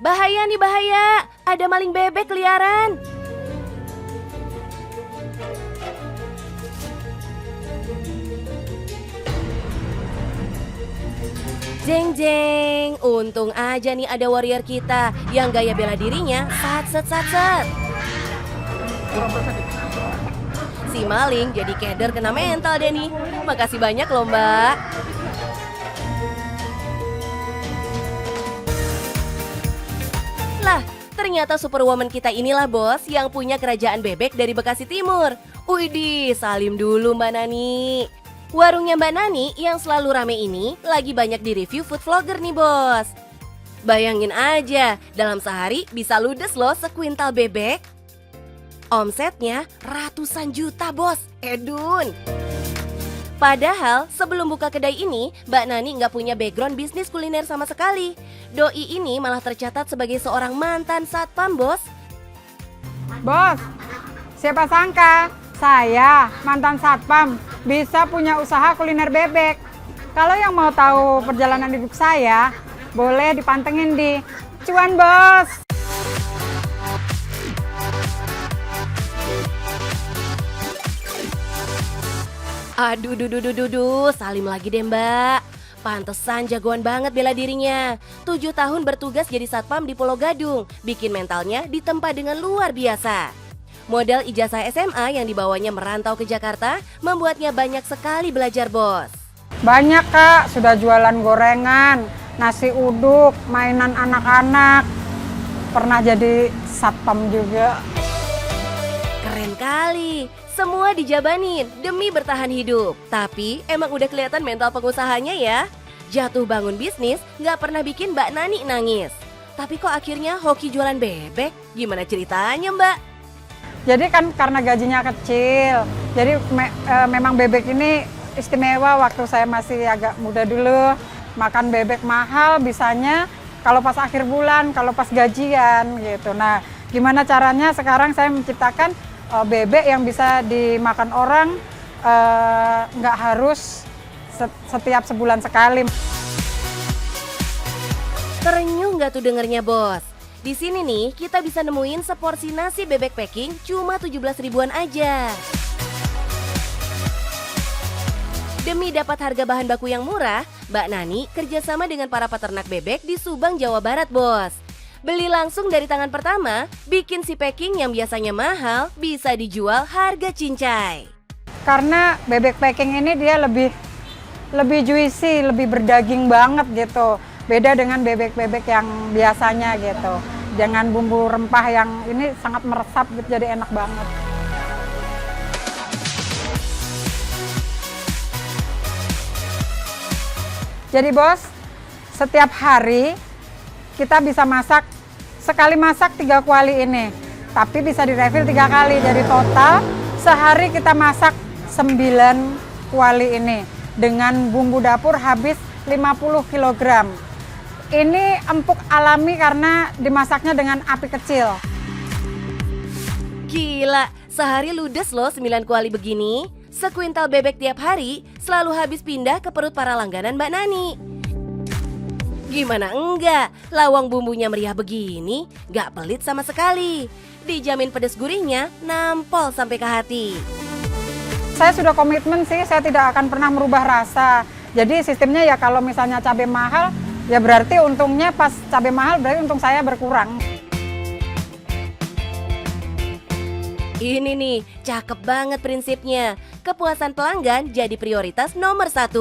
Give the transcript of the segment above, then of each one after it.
Bahaya nih bahaya, ada maling bebek keliaran. Jeng jeng, untung aja nih ada warrior kita yang gaya bela dirinya sat. Si maling jadi keder kena mental deh nih. Makasih banyak loh mbak. Lah, ternyata superwoman kita inilah bos yang punya kerajaan bebek dari Bekasi Timur. Widih, salim dulu Mbak Nani. Warungnya Mbak Nani yang selalu rame ini lagi banyak di-review food vlogger nih bos. Bayangin aja, dalam sehari bisa ludes loh sekuintal bebek. Omsetnya ratusan juta bos, edun. Padahal sebelum buka kedai ini, Mbak Nani nggak punya background bisnis kuliner sama sekali. Doi ini malah tercatat sebagai seorang mantan satpam bos. Bos, siapa sangka saya mantan satpam bisa punya usaha kuliner bebek. Kalau yang mau tahu perjalanan hidup saya, boleh dipantengin di Cuan Bos. Aduh, salim lagi deh mbak. Pantesan jagoan banget bela dirinya. 7 tahun bertugas jadi satpam di Pulau Gadung, bikin mentalnya ditempa dengan luar biasa. Modal ijazah SMA yang dibawanya merantau ke Jakarta membuatnya banyak sekali belajar bos. Banyak kak, sudah jualan gorengan, nasi uduk, mainan anak-anak. Pernah jadi satpam juga. Keren kali, semua dijabanin demi bertahan hidup. Tapi emang udah kelihatan mental pengusahanya ya. Jatuh bangun bisnis gak pernah bikin Mbak Nani nangis. Tapi kok akhirnya hoki jualan bebek? Gimana ceritanya mbak? Jadi kan karena gajinya kecil, jadi memang bebek ini istimewa waktu saya masih agak muda dulu. Makan bebek mahal bisanya kalau pas akhir bulan, kalau pas gajian gitu. Nah, gimana caranya sekarang saya menciptakan bebek yang bisa dimakan orang, nggak harus setiap sebulan sekali. Terenyuh nggak tuh dengernya bos? Di sini nih kita bisa nemuin seporsi nasi bebek packing cuma 17 ribuan aja. Demi dapat harga bahan baku yang murah, Mbak Nani kerjasama dengan para peternak bebek di Subang, Jawa Barat bos. Beli langsung dari tangan pertama, bikin si packing yang biasanya mahal bisa dijual harga cincai. Karena bebek packing ini dia lebih juicy, lebih berdaging banget gitu. Beda dengan bebek-bebek yang biasanya gitu. Dengan bumbu rempah yang ini sangat meresap gitu, jadi enak banget. Jadi bos, setiap hari kita bisa masak, sekali masak 3 kuali ini. Tapi bisa direfill 3 kali, jadi total sehari kita masak 9 kuali ini. Dengan bumbu dapur habis 50 kg. Ini empuk alami karena dimasaknya dengan api kecil. Gila, sehari ludes loh 9 kuali begini. Sekuintal bebek tiap hari selalu habis pindah ke perut para langganan Mbak Nani. Gimana enggak, lawang bumbunya meriah begini, gak pelit sama sekali. Dijamin pedas gurihnya, nampol sampai ke hati. Saya sudah komitmen sih, saya tidak akan pernah merubah rasa. Jadi sistemnya ya kalau misalnya cabai mahal, ya berarti untungnya pas cabai mahal berarti untung saya berkurang. Ini nih, cakep banget prinsipnya. Kepuasan pelanggan jadi prioritas nomor 1.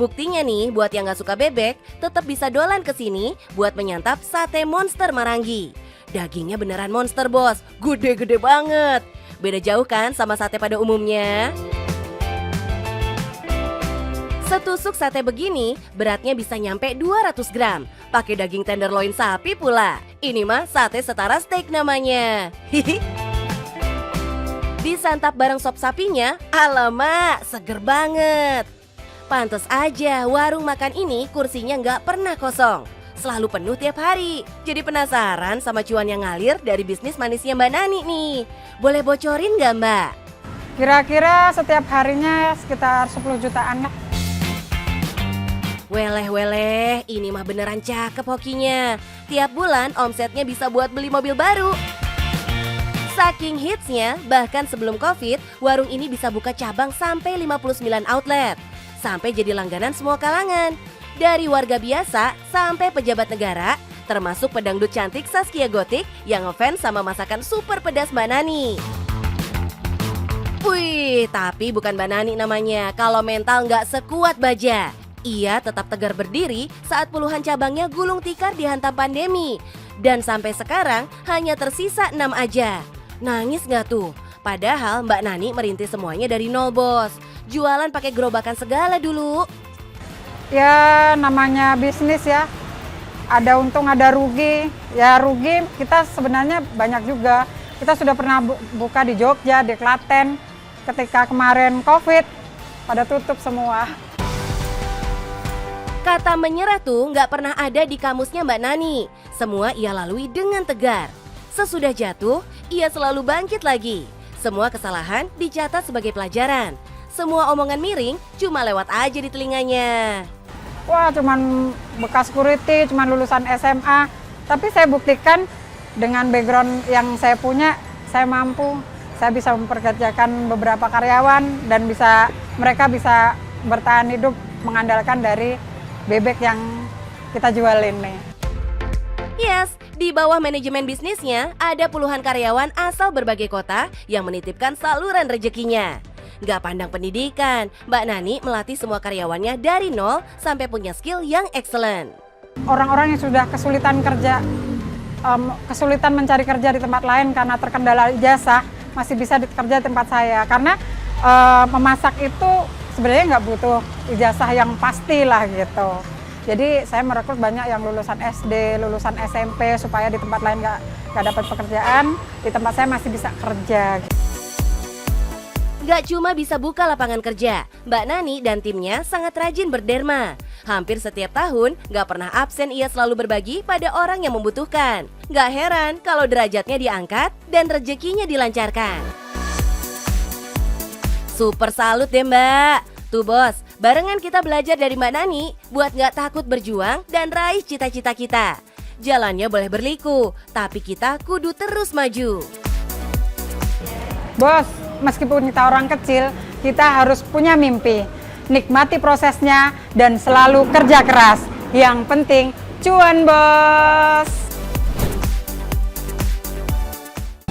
Buktinya nih, buat yang gak suka bebek, tetap bisa dolan ke sini buat menyantap sate monster Marangi. Dagingnya beneran monster bos, gede-gede banget. Beda jauh kan sama sate pada umumnya? Setusuk sate begini beratnya bisa nyampe 200 gram. Pakai daging tenderloin sapi pula. Ini mah sate setara steak namanya. Disantap bareng sop sapinya, alamak seger banget. Pantes aja warung makan ini kursinya nggak pernah kosong. Selalu penuh tiap hari. Jadi penasaran sama cuan yang ngalir dari bisnis manisnya Mbak Nani nih. Boleh bocorin nggak Mbak? Kira-kira setiap harinya sekitar 10 jutaan lah. Weleh, ini mah beneran cakep hokinya. Tiap bulan omsetnya bisa buat beli mobil baru. Saking hitsnya, bahkan sebelum Covid, warung ini bisa buka cabang sampai 59 outlet. Sampai jadi langganan semua kalangan. Dari warga biasa sampai pejabat negara, termasuk pedangdut cantik Zaskia Gotik yang ngefans sama masakan super pedas Mbak Nani. Wih, tapi bukan Mbak Nani namanya kalau mental nggak sekuat baja. Ia tetap tegar berdiri saat puluhan cabangnya gulung tikar dihantam pandemi. Dan sampai sekarang hanya tersisa 6 aja. Nangis nggak tuh? Padahal Mbak Nani merintis semuanya dari nol, bos. Jualan pakai gerobakan segala dulu. Ya namanya bisnis ya, ada untung ada rugi. Ya rugi kita sebenarnya banyak juga. Kita sudah pernah buka di Jogja, di Klaten. Ketika kemarin Covid, pada tutup semua. Kata menyerah tuh nggak pernah ada di kamusnya Mbak Nani. Semua ia lalui dengan tegar. Sesudah jatuh, ia selalu bangkit lagi. Semua kesalahan dicatat sebagai pelajaran. Semua omongan miring cuma lewat aja di telinganya. Wah, cuman bekas security, cuman lulusan SMA. Tapi saya buktikan dengan background yang saya punya, saya mampu. Saya bisa memperkerjakan beberapa karyawan dan mereka bisa bertahan hidup mengandalkan dari bebek yang kita jualin nih. Yes, di bawah manajemen bisnisnya ada puluhan karyawan asal berbagai kota yang menitipkan saluran rezekinya. Gak pandang pendidikan, Mbak Nani melatih semua karyawannya dari nol sampai punya skill yang excellent. Orang-orang yang sudah kesulitan mencari kerja di tempat lain karena terkendala ijazah, masih bisa kerja di tempat saya. Karena memasak itu sebenarnya nggak butuh ijazah yang pasti lah gitu. Jadi saya merekrut banyak yang lulusan SD, lulusan SMP supaya di tempat lain nggak dapat pekerjaan, di tempat saya masih bisa kerja. Gak cuma bisa buka lapangan kerja, Mbak Nani dan timnya sangat rajin berderma. Hampir setiap tahun, gak pernah absen ia selalu berbagi pada orang yang membutuhkan. Gak heran kalau derajatnya diangkat dan rezekinya dilancarkan. Super salut deh Mbak. Tuh bos, barengan kita belajar dari Mbak Nani buat gak takut berjuang dan raih cita-cita kita. Jalannya boleh berliku, tapi kita kudu terus maju. Bos, meskipun kita orang kecil, kita harus punya mimpi. Nikmati prosesnya dan selalu kerja keras. Yang penting, cuan bos!